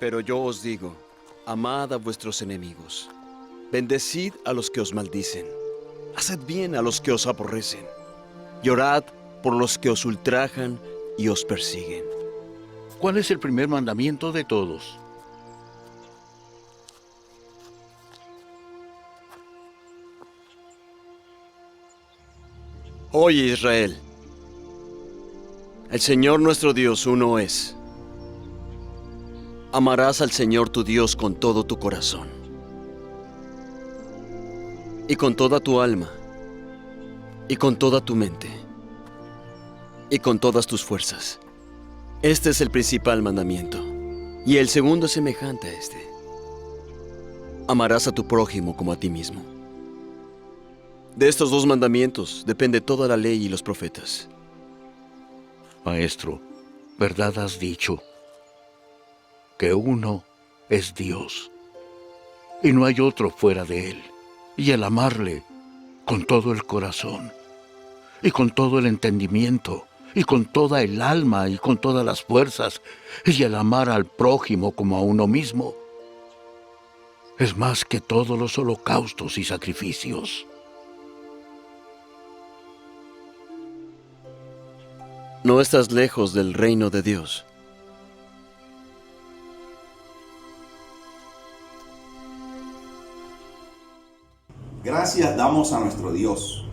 Pero yo os digo, amad a vuestros enemigos, bendecid a los que os maldicen, haced bien a los que os aborrecen, llorad por los que os ultrajan y os persiguen. ¿Cuál es el primer mandamiento de todos? Oye, Israel, el Señor nuestro Dios uno es. Amarás al Señor tu Dios con todo tu corazón, y con toda tu alma, y con toda tu mente, y con todas tus fuerzas. Este es el principal mandamiento, y el segundo es semejante a este. Amarás a tu prójimo como a ti mismo. De estos dos mandamientos depende toda la ley y los profetas. Maestro, verdad has dicho, que uno es Dios, y no hay otro fuera de Él. Y el amarle con todo el corazón, y con todo el entendimiento, y con toda el alma, y con todas las fuerzas, y el amar al prójimo como a uno mismo, es más que todos los holocaustos y sacrificios. No estás lejos del reino de Dios. Gracias damos a nuestro Dios,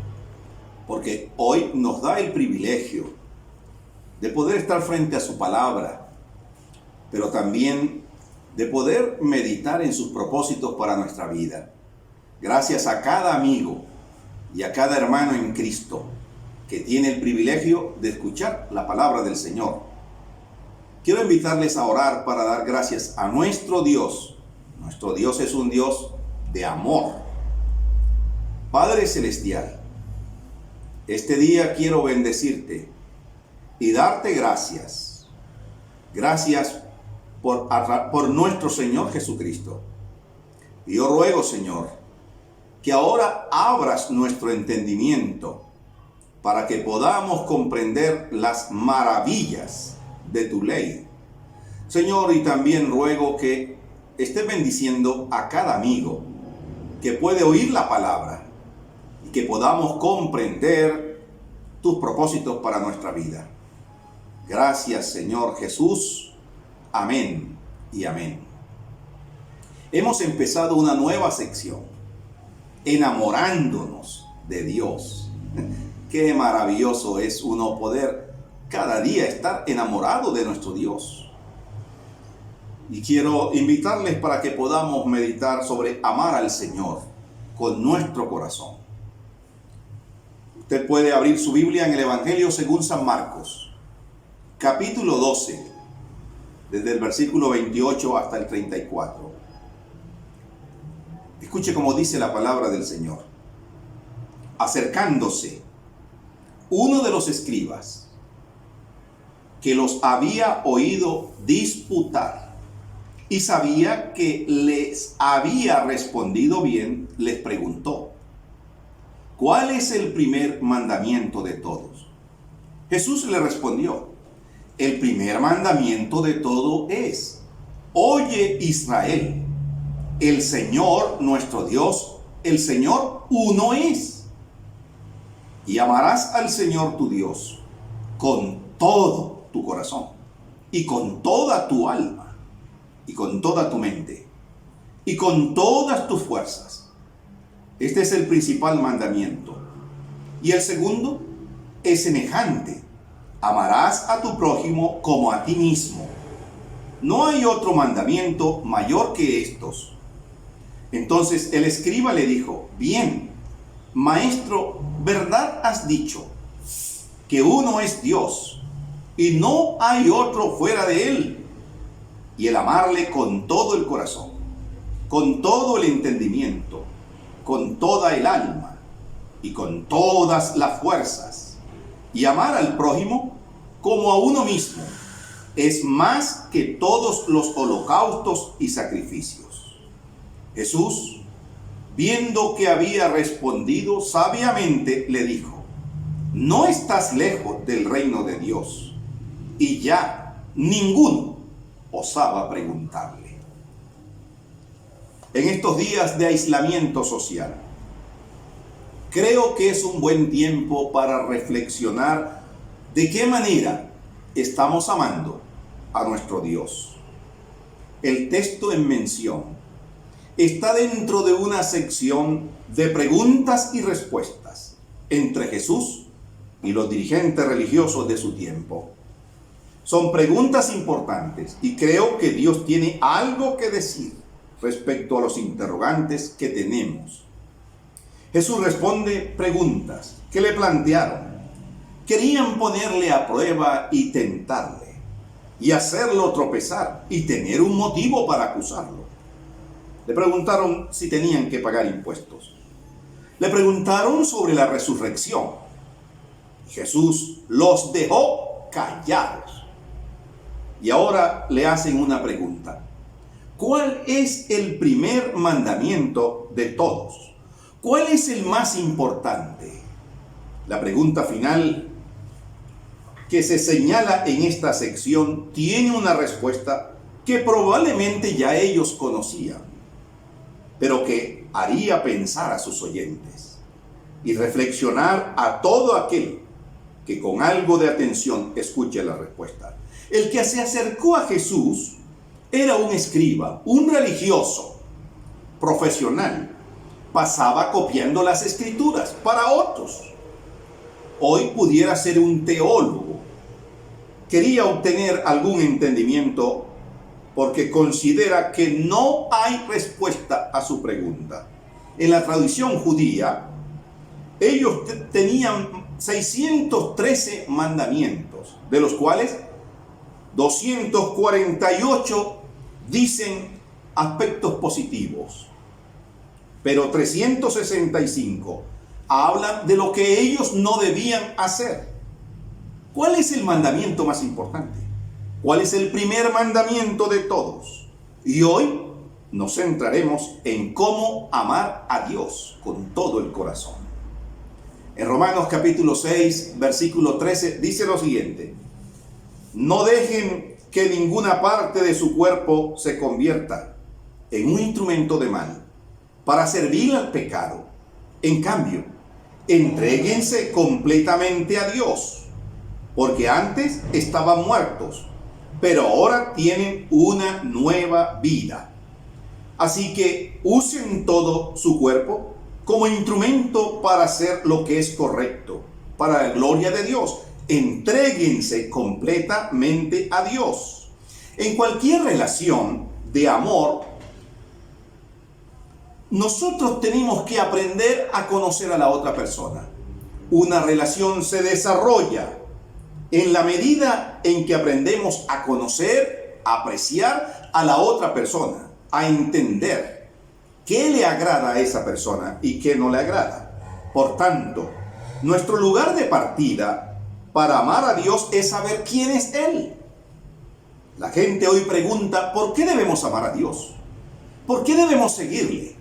porque hoy nos da el privilegio de poder estar frente a su palabra, pero también de poder meditar en sus propósitos para nuestra vida. Gracias a cada amigo y a cada hermano en Cristo que tiene el privilegio de escuchar la palabra del Señor. Quiero invitarles a orar para dar gracias a nuestro Dios. Nuestro Dios es un Dios de amor. Padre Celestial, este día quiero bendecirte y darte gracias. Gracias por nuestro Señor Jesucristo. Y yo ruego, Señor, que ahora abras nuestro entendimiento para que podamos comprender las maravillas de tu ley. Señor, y también ruego que estés bendiciendo a cada amigo que puede oír la palabra y que podamos comprender tus propósitos para nuestra vida. Gracias, Señor Jesús. Amén y amén. Hemos empezado una nueva sección, enamorándonos de Dios. Qué maravilloso es uno poder cada día estar enamorado de nuestro Dios. Y quiero invitarles para que podamos meditar sobre amar al Señor con nuestro corazón. Usted puede abrir su Biblia en el Evangelio según San Marcos, capítulo 12, desde el versículo 28 hasta el 34. Escuche cómo dice la palabra del Señor. Acercándose uno de los escribas que los había oído disputar y sabía que les había respondido bien, les preguntó: ¿cuál es el primer mandamiento de todos? Jesús le respondió: el primer mandamiento de todo es: oye, Israel, el Señor nuestro Dios, el Señor uno es. Y amarás al Señor tu Dios con todo tu corazón, y con toda tu alma, y con toda tu mente, y con todas tus fuerzas. Este es el principal mandamiento. Y el segundo es semejante: amarás a tu prójimo como a ti mismo. No hay otro mandamiento mayor que estos. Entonces el escriba le dijo: bien, Maestro, verdad has dicho, que uno es Dios, y no hay otro fuera de Él. Y el amarle con todo el corazón, con todo el entendimiento, con toda el alma, y con todas las fuerzas, y amar al prójimo como a uno mismo, es más que todos los holocaustos y sacrificios. Jesús, viendo que había respondido sabiamente, le dijo: no estás lejos del reino de Dios. Y ya ninguno osaba preguntarle. En estos días de aislamiento social, creo que es un buen tiempo para reflexionar de qué manera estamos amando a nuestro Dios. El texto en mención está dentro de una sección de preguntas y respuestas entre Jesús y los dirigentes religiosos de su tiempo. Son preguntas importantes y creo que Dios tiene algo que decir respecto a los interrogantes que tenemos. Jesús responde preguntas que le plantearon. Querían ponerle a prueba y tentarle, y hacerlo tropezar y tener un motivo para acusarlo. Le preguntaron si tenían que pagar impuestos. Le preguntaron sobre la resurrección. Jesús los dejó callados. Y ahora le hacen una pregunta. ¿Cuál es el primer mandamiento de todos? ¿Cuál es el más importante? La pregunta final que se señala en esta sección tiene una respuesta que probablemente ya ellos conocían, pero que haría pensar a sus oyentes y reflexionar a todo aquel que con algo de atención escuche la respuesta. El que se acercó a Jesús era un escriba, un religioso, profesional. Pasaba copiando las escrituras para otros. Hoy pudiera ser un teólogo. Quería obtener algún entendimiento porque considera que no hay respuesta a su pregunta. En la tradición judía, ellos tenían 613 mandamientos, de los cuales 248 dicen aspectos positivos, pero 365 hablan de lo que ellos no debían hacer. ¿Cuál es el mandamiento más importante? ¿Cuál es el primer mandamiento de todos? Y hoy nos centraremos en cómo amar a Dios con todo el corazón. En Romanos capítulo 6, versículo 13, dice lo siguiente: no dejen que ninguna parte de su cuerpo se convierta en un instrumento de mal para servir al pecado. En cambio, entréguense completamente a Dios, porque antes estaban muertos, pero ahora tienen una nueva vida. Así que usen todo su cuerpo como instrumento para hacer lo que es correcto, para la gloria de Dios. Entréguense completamente a Dios. En cualquier relación de amor, nosotros tenemos que aprender a conocer a la otra persona. Una relación se desarrolla en la medida en que aprendemos a conocer, a apreciar a la otra persona, a entender qué le agrada a esa persona y qué no le agrada. Por tanto, nuestro lugar de partida para amar a Dios es saber quién es Él. La gente hoy pregunta, ¿por qué debemos amar a Dios? ¿Por qué debemos seguirle?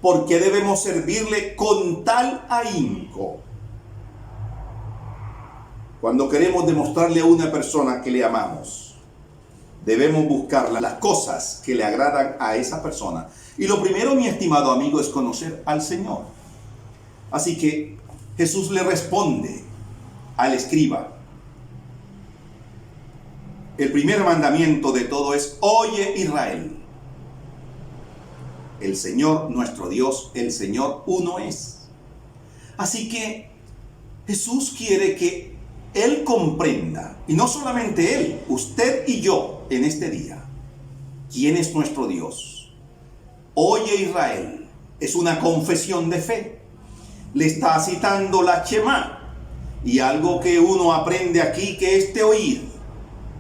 ¿Por qué debemos servirle con tal ahínco? Cuando queremos demostrarle a una persona que le amamos, debemos buscar las cosas que le agradan a esa persona. Y lo primero, mi estimado amigo, es conocer al Señor. Así que Jesús le responde al escriba. El primer mandamiento de todo es: oye, Israel, el Señor nuestro Dios, el Señor uno es. Así que Jesús quiere que Él comprenda, y no solamente Él, usted y yo en este día, quién es nuestro Dios. Oye, Israel, es una confesión de fe. Le está citando la Shema. Y algo que uno aprende aquí, que este oír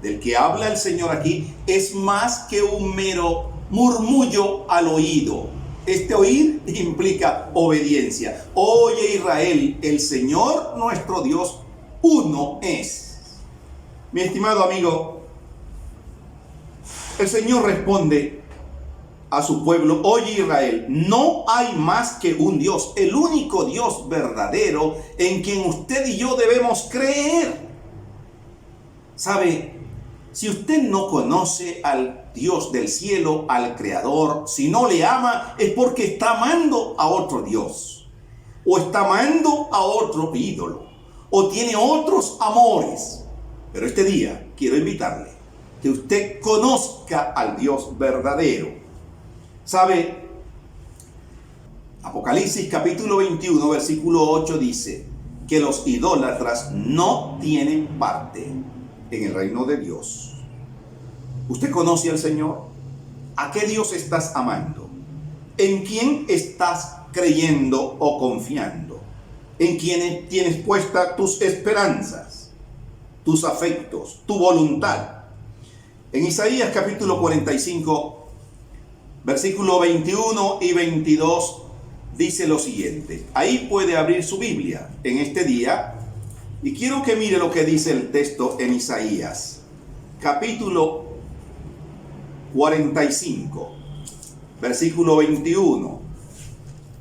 del que habla el Señor aquí es más que un mero murmullo al oído. Este oír implica obediencia. Oye, Israel, el Señor nuestro Dios uno es. Mi estimado amigo, el Señor responde a su pueblo: oye, Israel, no hay más que un Dios, el único Dios verdadero en quien usted y yo debemos creer. ¿Sabe? si usted no conoce al Dios del cielo, al Creador, si no le ama, es porque está amando a otro Dios, o está amando a otro ídolo, o tiene otros amores. Pero este día quiero invitarle que usted conozca al Dios verdadero. ¿Sabe? Apocalipsis capítulo 21, versículo 8 dice que los idólatras no tienen parte en el reino de Dios. ¿Usted conoce al Señor? ¿A qué Dios estás amando? ¿En quién estás creyendo o confiando? ¿En quién tienes puesta tus esperanzas, tus afectos, tu voluntad? En Isaías capítulo 45, versículo 21 y 22 dice lo siguiente. Ahí puede abrir su Biblia en este día y quiero que mire lo que dice el texto en Isaías capítulo 45, versículo 21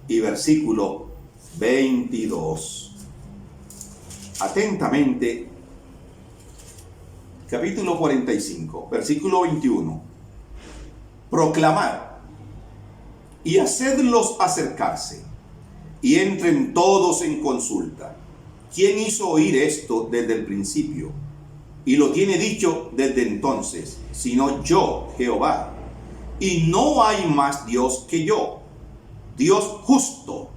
y versículo 22. Atentamente, capítulo 45, versículo 21. Proclamad y hacedlos acercarse, y entren todos en consulta. ¿Quién hizo oír esto desde el principio? Y lo tiene dicho desde entonces, sino yo, Jehová. Y no hay más Dios que yo, Dios justo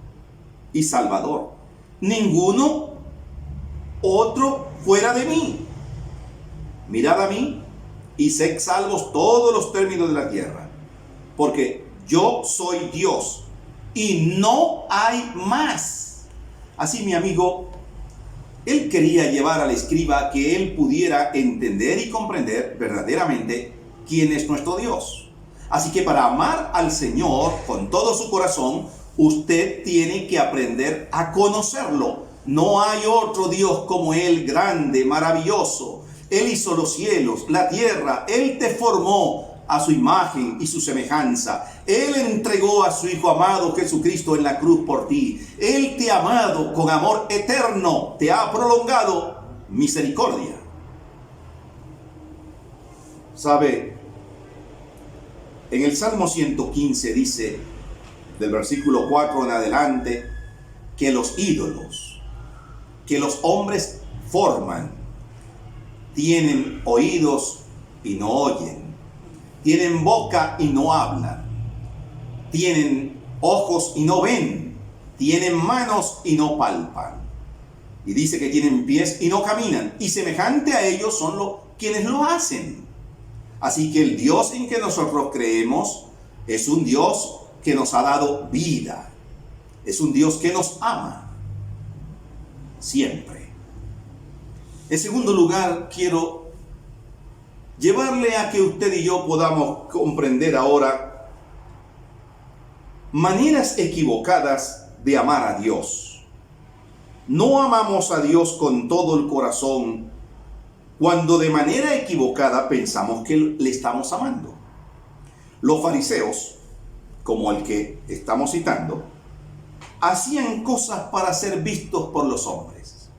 y salvador. Ninguno otro fuera de mí. Mirad a mí y sed salvos todos los términos de la tierra, porque yo soy Dios y no hay más. Así, mi amigo, él quería llevar al escriba a que él pudiera entender y comprender verdaderamente quién es nuestro Dios. Así que para amar al Señor con todo su corazón, usted tiene que aprender a conocerlo. No hay otro Dios como Él, grande, maravilloso. Él hizo los cielos, la tierra, Él te formó a su imagen y su semejanza. Él entregó a su Hijo amado Jesucristo en la cruz por ti. Él te ha amado con amor eterno, te ha prolongado misericordia. ¿Sabe? En el Salmo 115 dice, del versículo 4 en adelante, que los ídolos que los hombres forman tienen oídos y no oyen, tienen boca y no hablan, tienen ojos y no ven, tienen manos y no palpan. Y dice que tienen pies y no caminan, y semejante a ellos son quienes lo hacen. Así que el Dios en que nosotros creemos es un Dios que nos ha dado vida, es un Dios que nos ama siempre. En segundo lugar, quiero llevarle a que usted y yo podamos comprender ahora maneras equivocadas de amar a Dios. No amamos a Dios con todo el corazón cuando de manera equivocada pensamos que le estamos amando. Los fariseos, como el que estamos citando, hacían cosas para ser vistos por los hombres.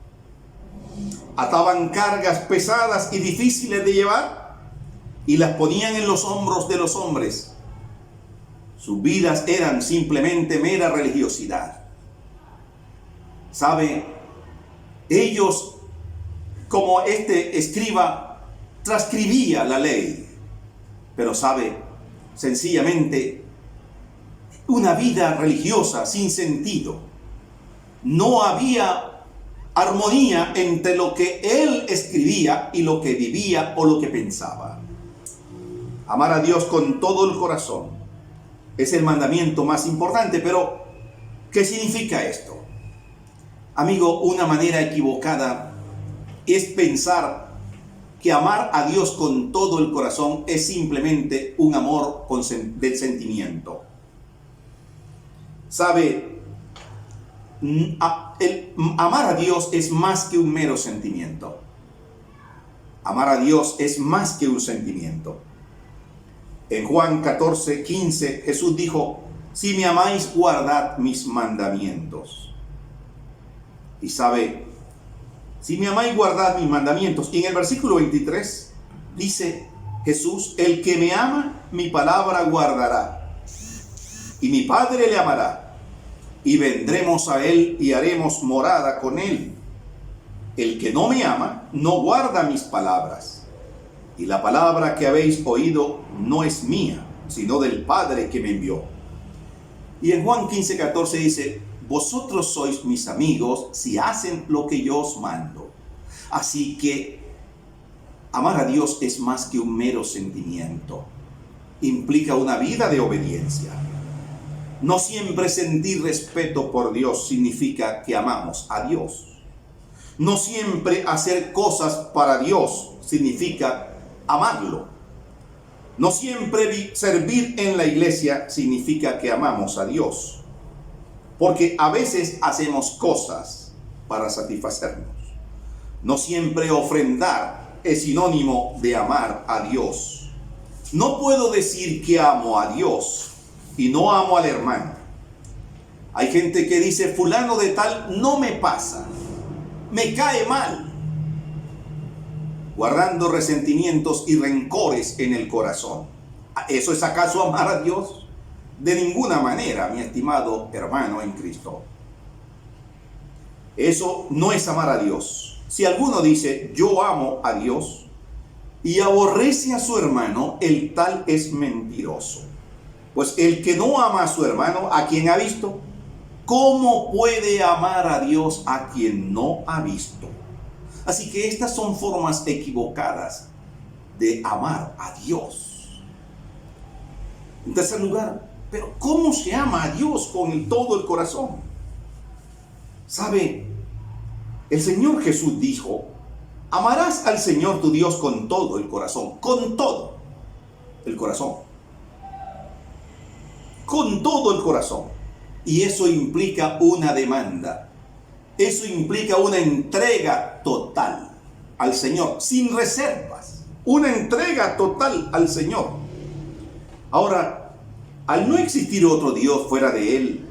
Ataban cargas pesadas y difíciles de llevar y las ponían en los hombros de los hombres. Sus vidas eran simplemente mera religiosidad. ¿Sabe? Ellos, como este escriba, transcribía la ley, pero sabe, sencillamente, una vida religiosa sin sentido. No había armonía entre lo que él escribía y lo que vivía o lo que pensaba. Amar a Dios con todo el corazón es el mandamiento más importante, pero ¿qué significa esto? Amigo, una manera equivocada es pensar que amar a Dios con todo el corazón es simplemente un amor del sentimiento. ¿Sabe? Amar a Dios es más que un mero sentimiento. Amar a Dios es más que un sentimiento. En Juan 14:15 Jesús dijo, si me amáis, guardad mis mandamientos. Y sabe, si me amáis, guardad mis mandamientos. Y en el versículo 23 Dice Jesús, el que me ama, mi palabra guardará, y mi Padre le amará, y vendremos a él y haremos morada con él. El que no me ama, no guarda mis palabras, y la palabra que habéis oído no es mía, sino del Padre que me envió. Y en Juan 15:14 dice, vosotros sois mis amigos si hacen lo que yo os mando. Así que amar a Dios es más que un mero sentimiento. Implica una vida de obediencia. No siempre sentir respeto por Dios significa que amamos a Dios. No siempre hacer cosas para Dios significa amarlo. No siempre servir en la iglesia significa que amamos a Dios. Porque a veces hacemos cosas para satisfacernos. No siempre ofrendar es sinónimo de amar a Dios. No puedo decir que amo a Dios y no amo al hermano. Hay gente que dice, fulano de tal no me pasa, me cae mal, guardando resentimientos y rencores en el corazón. ¿Eso es acaso amar a Dios? De ninguna manera, mi estimado hermano en Cristo. Eso no es amar a Dios. Si alguno dice, yo amo a Dios, y aborrece a su hermano, el tal es mentiroso. Pues el que no ama a su hermano, ¿a quien ha visto? ¿Cómo puede amar a Dios a quien no ha visto? Así que estas son formas equivocadas de amar a Dios. En tercer lugar, pero ¿cómo se ama a Dios con todo el corazón? ¿Sabe? El Señor Jesús dijo, amarás al Señor tu Dios con todo el corazón, con todo el corazón. Con todo el corazón. Y eso implica una demanda. Eso implica una entrega total al Señor, sin reservas. Una entrega total al Señor. Ahora, al no existir otro Dios fuera de Él,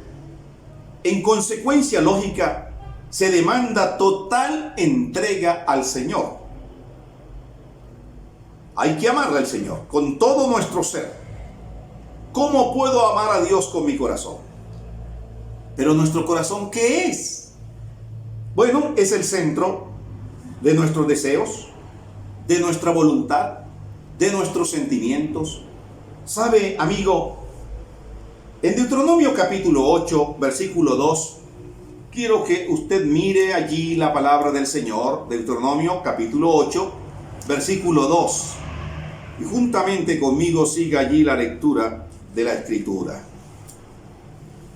en consecuencia lógica, se demanda total entrega al Señor. Hay que amarle al Señor con todo nuestro ser. ¿Cómo puedo amar a Dios con mi corazón? Pero nuestro corazón, ¿qué es? Bueno, es el centro de nuestros deseos, de nuestra voluntad, de nuestros sentimientos. ¿Sabe, amigo? En Deuteronomio capítulo 8, versículo 2, quiero que usted mire allí la palabra del Señor. Deuteronomio capítulo 8, versículo 2. Y juntamente conmigo siga allí la lectura de la Escritura.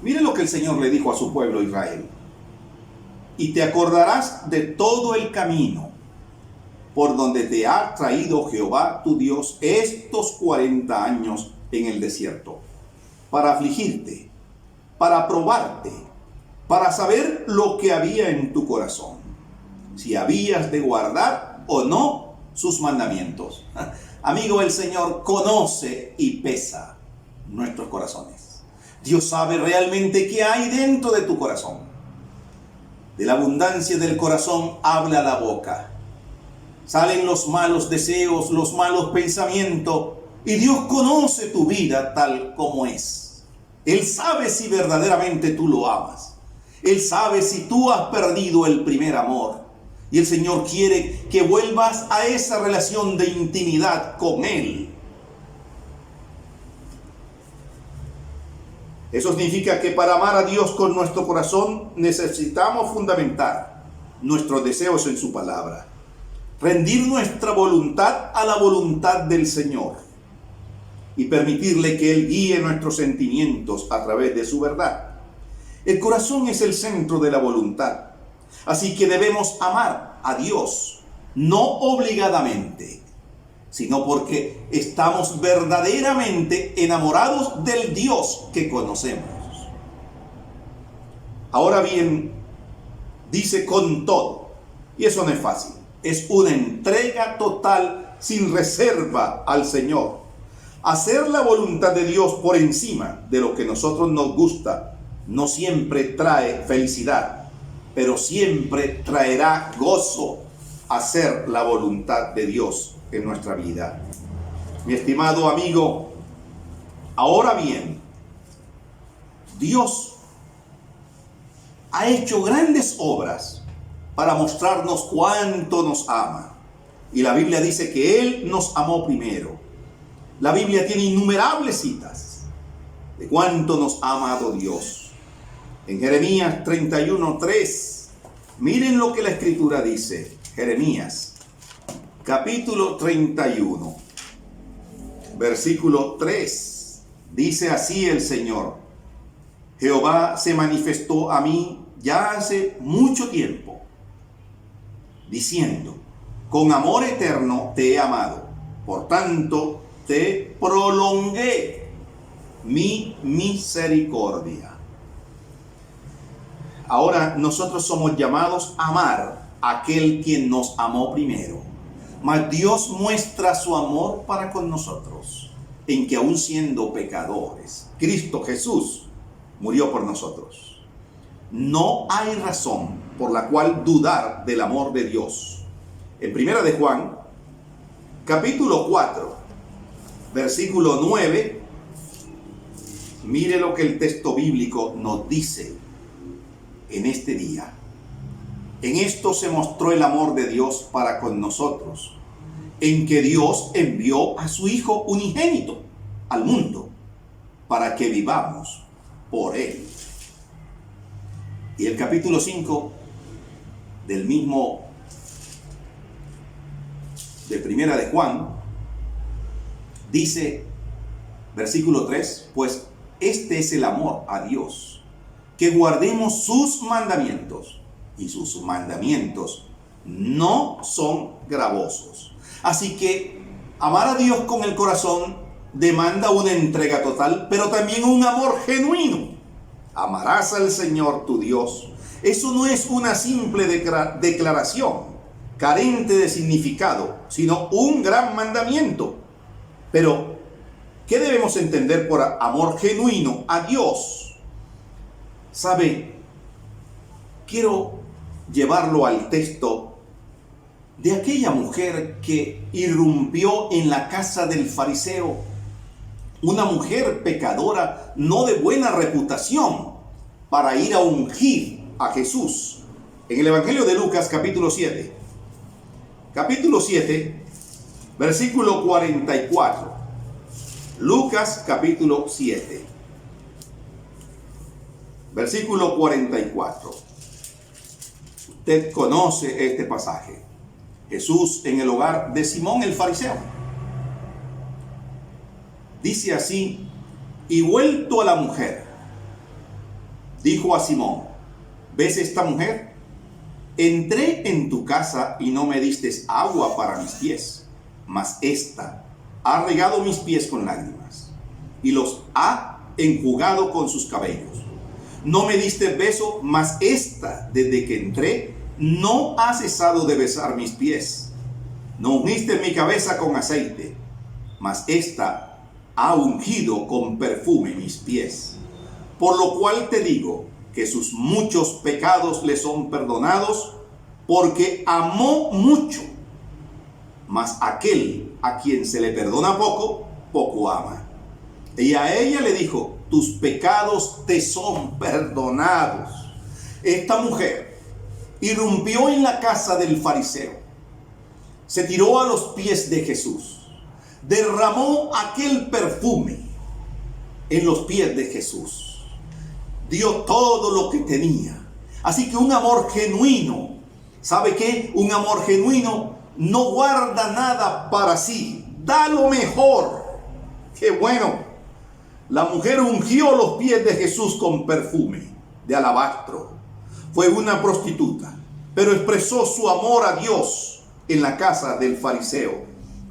Mire lo que el Señor le dijo a su pueblo Israel. Y te acordarás de todo el camino por donde te ha traído Jehová tu Dios estos 40 años en el desierto, para afligirte, para probarte, para saber lo que había en tu corazón, si habías de guardar o no sus mandamientos. Amigo, el Señor conoce y pesa nuestros corazones. Dios sabe realmente qué hay dentro de tu corazón. De la abundancia del corazón habla la boca. Salen los malos deseos, los malos pensamientos, y Dios conoce tu vida tal como es. Él sabe si verdaderamente tú lo amas. Él sabe si tú has perdido el primer amor. Y el Señor quiere que vuelvas a esa relación de intimidad con Él. Eso significa que para amar a Dios con nuestro corazón necesitamos fundamentar nuestros deseos en su palabra. Rendir nuestra voluntad a la voluntad del Señor y permitirle que Él guíe nuestros sentimientos a través de su verdad. El corazón es el centro de la voluntad, así que debemos amar a Dios, no obligadamente, sino porque estamos verdaderamente enamorados del Dios que conocemos. Ahora bien, dice con todo, y eso no es fácil, es una entrega total sin reserva al Señor. Hacer la voluntad de Dios por encima de lo que a nosotros nos gusta no siempre trae felicidad, pero siempre traerá gozo. hacer la voluntad de Dios en nuestra vida. Mi estimado amigo, ahora bien, Dios ha hecho grandes obras para mostrarnos cuánto nos ama. Y la Biblia dice que Él nos amó primero. La Biblia tiene innumerables citas de cuánto nos ha amado Dios. En Jeremías 31:3, miren lo que la Escritura dice. Jeremías, capítulo 31, versículo 3. Dice así el Señor: Jehová se manifestó a mí ya hace mucho tiempo, diciendo: con amor eterno te he amado, por tanto te prolongué mi misericordia. Ahora nosotros somos llamados a amar a aquel quien nos amó primero. Mas Dios muestra su amor para con nosotros, en que aun siendo pecadores, Cristo Jesús murió por nosotros. No hay razón por la cual dudar del amor de Dios. En Primera de Juan, capítulo 4, versículo 9, mire lo que el texto bíblico nos dice en este día. En esto se mostró el amor de Dios para con nosotros, en que Dios envió a su Hijo unigénito al mundo para que vivamos por Él. Y el capítulo 5 del mismo de Primera de Juan dice, versículo 3, pues este es el amor a Dios, que guardemos sus mandamientos, y sus mandamientos no son gravosos. Así que amar a Dios con el corazón demanda una entrega total, pero también un amor genuino. Amarás al Señor tu Dios. Eso no es una simple declaración carente de significado, sino un gran mandamiento. Pero, ¿qué debemos entender por amor genuino a Dios? ¿Sabe? Quiero llevarlo al texto de aquella mujer que irrumpió en la casa del fariseo, una mujer pecadora, no de buena reputación, para ir a ungir a Jesús. En el Evangelio de Lucas, capítulo 7, versículo 44. Lucas, capítulo 7, versículo 44. Usted conoce este pasaje. Jesús en el hogar de Simón el fariseo. Dice así: y vuelto a la mujer, dijo a Simón: ¿ves esta mujer? Entré en tu casa y no me diste agua para mis pies, mas ésta ha regado mis pies con lágrimas y los ha enjugado con sus cabellos. No me diste beso, mas ésta, desde que entré, no ha cesado de besar mis pies. No ungiste mi cabeza con aceite, mas ésta ha ungido con perfume mis pies. Por lo cual te digo que sus muchos pecados le son perdonados, porque amó mucho. Mas aquel a quien se le perdona poco, poco ama. Y a ella le dijo: tus pecados te son perdonados. Esta mujer irrumpió en la casa del fariseo, se tiró a los pies de Jesús, derramó aquel perfume en los pies de Jesús, dio todo lo que tenía. Así que un amor genuino, ¿sabe qué? Un amor genuino no guarda nada para sí, da lo mejor. ¡Qué bueno! La mujer ungió los pies de Jesús con perfume de alabastro. Fue una prostituta, pero expresó su amor a Dios en la casa del fariseo.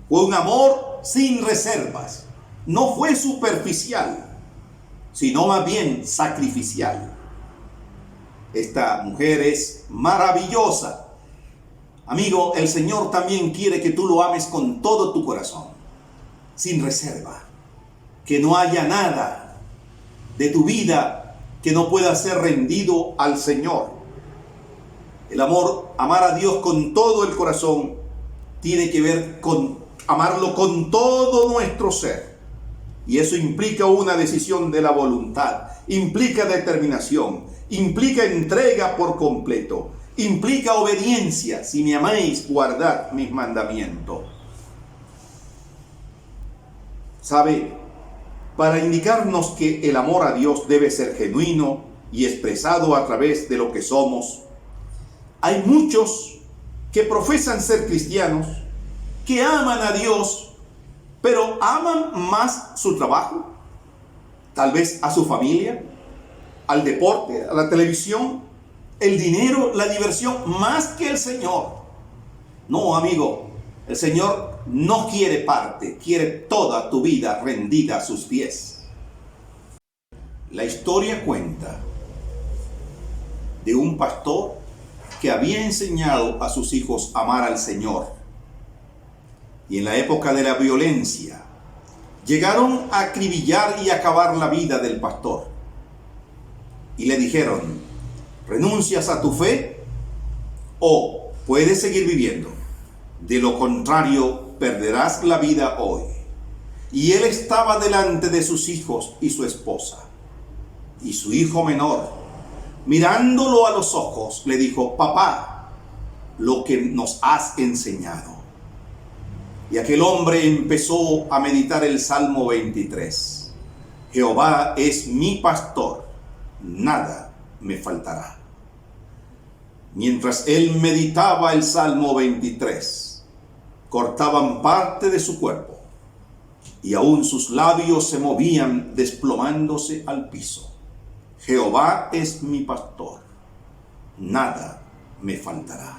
Fue un amor sin reservas. No fue superficial, sino más bien sacrificial. Esta mujer es maravillosa. Amigo, el Señor también quiere que tú lo ames con todo tu corazón, sin reserva. Que no haya nada de tu vida que no pueda ser rendido al Señor. El amor, amar a Dios con todo el corazón, tiene que ver con amarlo con todo nuestro ser. Y eso implica una decisión de la voluntad, implica determinación, implica entrega por completo, implica obediencia. Si me amáis, guardad mis mandamientos. ¿Sabe? Para indicarnos que el amor a Dios debe ser genuino y expresado a través de lo que somos, hay muchos que profesan ser cristianos, que aman a Dios, pero aman más su trabajo, tal vez a su familia, al deporte, a la televisión, el dinero, la diversión, más que el Señor. No, amigo, el Señor no quiere parte, quiere toda tu vida rendida a sus pies. La historia cuenta de un pastor que había enseñado a sus hijos a amar al Señor. Y en la época de la violencia, llegaron a acribillar y acabar la vida del pastor. Y le dijeron: ¿renuncias a tu fe o puedes seguir viviendo? De lo contrario, perderás la vida hoy. Y él estaba delante de sus hijos y su esposa. Y su hijo menor, mirándolo a los ojos, le dijo: papá, lo que nos has enseñado. Y aquel hombre empezó a meditar el Salmo 23. Jehová es mi pastor, nada me faltará. Mientras él meditaba el Salmo 23, cortaban parte de su cuerpo y aún sus labios se movían desplomándose al piso. Jehová es mi pastor, nada me faltará.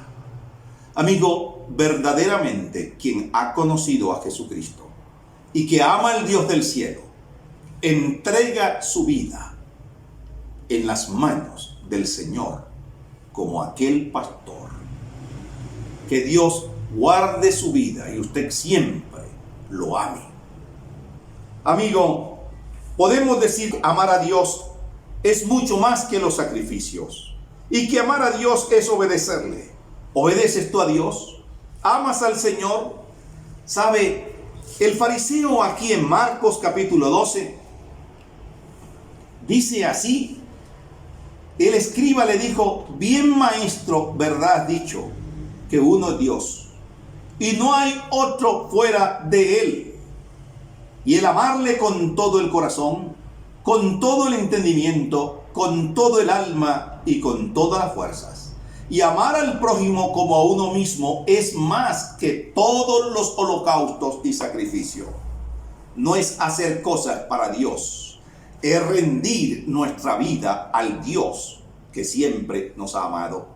Amigo, verdaderamente quien ha conocido a Jesucristo y que ama al Dios del cielo, entrega su vida en las manos del Señor como aquel pastor. Que Dios guarde su vida y usted siempre lo ame. Amigo, podemos decir amar a Dios es mucho más que los sacrificios, y que amar a Dios es obedecerle. ¿Obedeces tú a Dios? ¿Amas al Señor? ¿Sabe? El fariseo aquí en Marcos capítulo 12 dice así: el escriba le dijo: bien maestro, verdad has dicho, que uno es Dios, y no hay otro fuera de él. Y el amarle con todo el corazón, con todo el entendimiento, con todo el alma y con todas las fuerzas. Y amar al prójimo como a uno mismo es más que todos los holocaustos y sacrificios. No es hacer cosas para Dios, es rendir nuestra vida al Dios que siempre nos ha amado.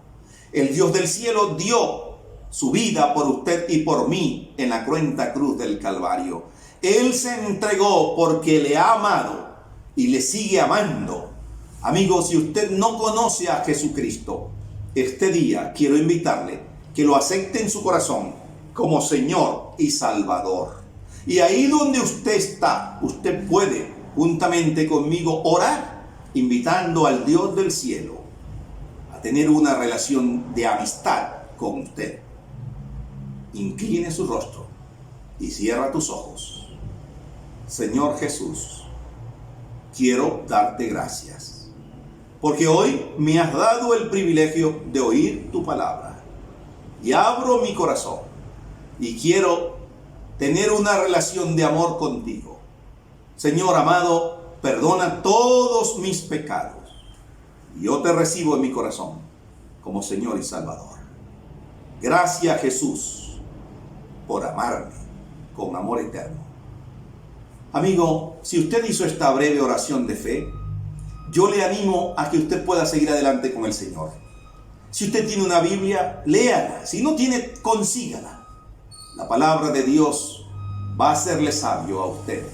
El Dios del cielo dio su vida por usted y por mí en la cruenta cruz del Calvario. Él se entregó porque le ha amado y le sigue amando. Amigo, si usted no conoce a Jesucristo, este día quiero invitarle que lo acepte en su corazón como Señor y Salvador. Y ahí donde usted está, usted puede juntamente conmigo orar, invitando al Dios del cielo a tener una relación de amistad con usted. Incline su rostro y cierra tus ojos. Señor Jesús, quiero darte gracias, porque hoy me has dado el privilegio de oír tu palabra. Y abro mi corazón y quiero tener una relación de amor contigo. Señor amado, perdona todos mis pecados. Yo te recibo en mi corazón como Señor y Salvador. Gracias, Jesús, por amarme con amor eterno. Amigo, si usted hizo esta breve oración de fe, yo le animo a que usted pueda seguir adelante con el Señor. Si usted tiene una Biblia, léala. Si no tiene, consígala. La palabra de Dios va a hacerle sabio a usted.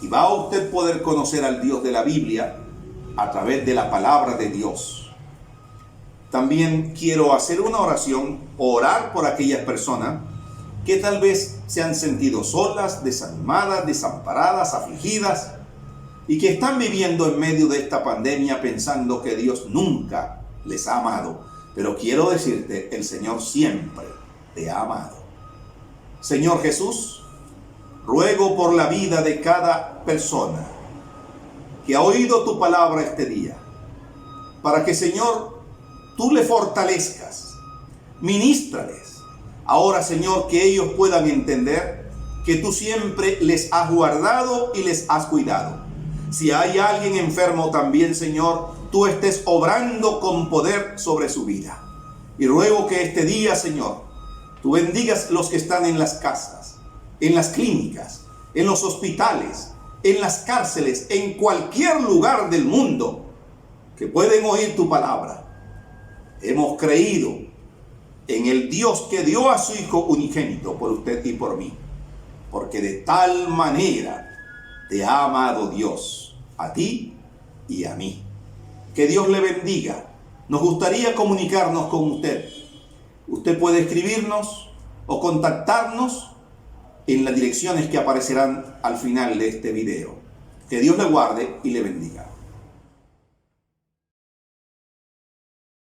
Y va a usted poder conocer al Dios de la Biblia a través de la palabra de Dios. También quiero hacer una oración, orar por aquellas personas que tal vez se han sentido solas, desanimadas, desamparadas, afligidas, y que están viviendo en medio de esta pandemia pensando que Dios nunca les ha amado, Pero quiero decirte, el Señor siempre te ha amado. Señor Jesús, ruego por la vida de cada persona que ha oído tu palabra este día, para que, Señor, tú le fortalezcas, ministrales. Ahora, Señor, que ellos puedan entender que tú siempre les has guardado y les has cuidado. Si hay alguien enfermo también, Señor, tú estés obrando con poder sobre su vida. Y ruego que este día, Señor, tú bendigas los que están en las casas, en las clínicas, en los hospitales, en las cárceles, en cualquier lugar del mundo que pueden oír tu palabra. Hemos creído en el Dios que dio a su Hijo unigénito por usted y por mí, porque de tal manera te ha amado Dios, a ti y a mí. Que Dios le bendiga. Nos gustaría comunicarnos con usted. Usted puede escribirnos o contactarnos en las direcciones que aparecerán al final de este video. Que Dios le guarde y le bendiga.